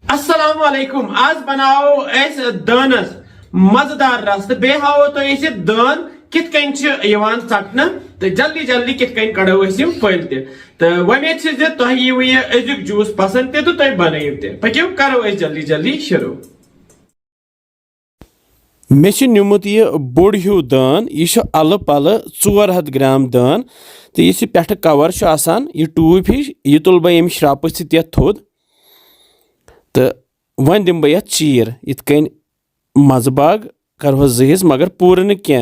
अस्सलाम वालेकुम। आज बनाओ अस दानस मजेदार रस तो बे हावो तो ये दान कित कन चटन तो जल्दी जल्दी कित कन कड़ो फल तो वमेद तुह यू यह अजुक जूस पसंद तो तुम बनयू तकियो करो जल्दी जल्दी शुरू। मे निमुत यह बोड़ हूँ दान यह अल पल 400 ग्राम दान तो यह पे कवर आसान यह टूप हिश यह तुल बह अमि श्राप सत थोद तो वन दिम बह चीर इत कन मजबाग करहोस जिस मगर पूर न क्या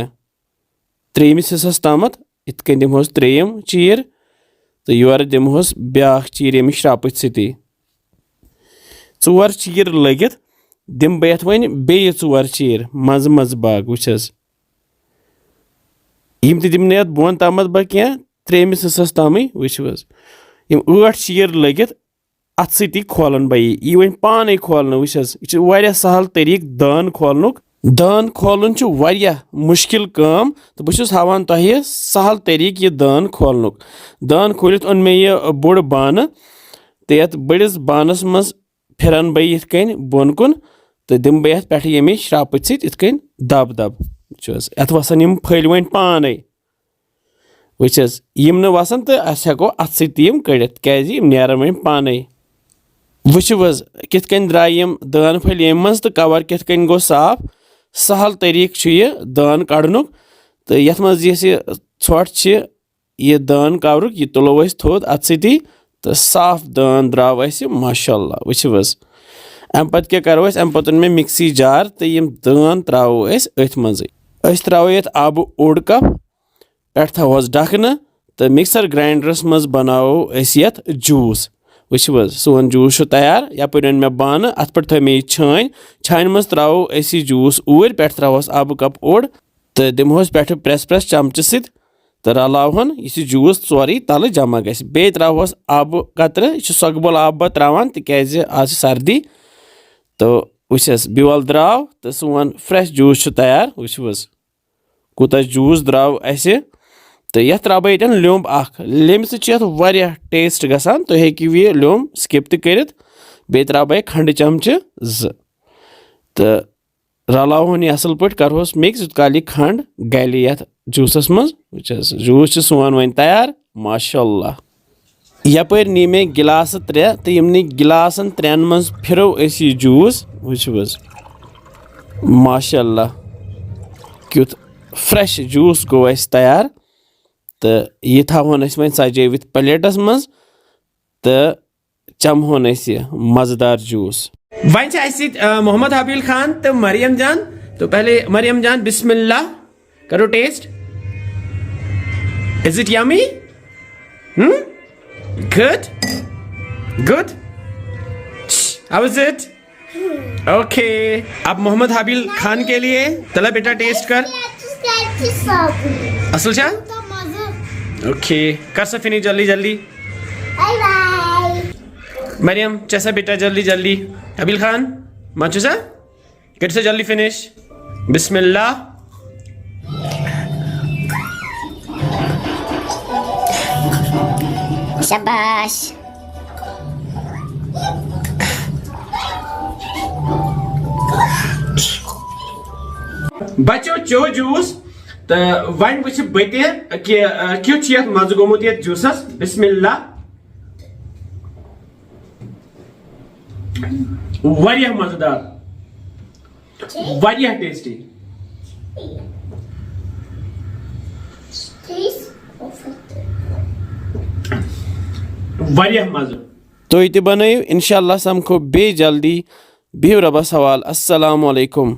3मिस हिस्सस तामत इत कन दिमहोस 3 चीर तो योर दिमहोस ब्याख चीर अमि श्राप सती 4 चीर लगित दिम बह वन बे 4 चीर मज मजबाग वुचस यम दिम ने बोन तामत बह क्या 3मिस हिस्सस ताम वुचवस यम 8 चीर लगित अत सती खोलन बह यह वन पाने खोलन वुचस यह सहल तरीक दान खोलनुक दान खोलन मुश्किल काम तो बहुत हावान तुह सहल तरीक यह दान खोलनुक दान खोलित ओन मे यह बोड़ बान तो ये बड़िस बानस मज फिरन बह इत कन बोन कुन तो दिम बह पे यमे श्राप सत कन दब दब अत वसान यम फल वन पाने वुचस यम न वसान तो अस हेको अत सती कड़ित क्या नेरन वन पाने वुचवस कित कन द्राय यम दान फल यम मज तो कवर कित कन गो साफ सहल तरीक यह दान कड़नुक तो यथ मज यह षोट यह दान कवरुक यह तुलो थोद अत सती तो साफ दान द्राव माशाअल्लाह वुचवस अम पत क्या करो अम पत मे मिक्सी जार तो यम दान त्रो अथ मज त्रो ये आब ओड कप पे थोस ढकन तो मिक्सर ग्राइंडरस मज बनाओ ये जूस वुचवस सोन जूस तैयार यपर ओन मे बान अत पे थो मे छान मज त्रो यह जूस ऊर पे त्रोस आब कप ओड तो दिमहोस पे प्रेस प्रेस चमच सत तो रलावन यह जूस सोरी तल जमा गस बे त्रोस आब कतर यह सगबल आब त्रावान तिकाज आज सर्दी तो वुचस बिवल द्राव तो सोन फ्रेश जूस तैयार वुचवस कूता जूस द्राव असे तो यह त्रा बह ये लोम लेम सह टेस्ट गसान तो हेकिव यह लोम स्किप तरित बे त्रा बह खंड चमच 2 तो रलावन यह असल पे करहोस मिक्स युत काल यह खंड गल ये जूसस मज वुचस जूस सोन वन तैयार माशाअल्लाह यपर नी मे गिलास 3 तो यमनी गिलासन 3 मज फिरो यह जूस वुचवस माशाअल्लाह क्युत फ्रेश जूस गो तैयार तो यह थवन वन सजवित प्लेटस मज तो चमहोन यह मजेदार जूस। वन मोहम्मद हाबिल खान तो मरियम जान तो पहले मरियम जान बिस्मिल्लाह करो taste. Is it yummy? Good good how is it? Okay अब मोहम्मद हाबिल खान के लिए तला बेटा टेस्ट कर असल चा ओके कर सा फिनिश जल्दी जल्दी। मरियम चैसा बेटा जल्दी जल्दी हाबिल खान माचो सा कर से जल्दी फिनिश बिस्मिल्लाह। शाबाश बच्चों चो जूस तो वन वो बत कि मज गोमुत ये जूसस बिस्मिल्लाह वारिया मजेदार वारिया टेस्टी वारिया मजा तुम ते बनयु इंशाअल्लाह समखो बे जल्दी बिहु रबस हवाल अस्सलाम वालेकुम।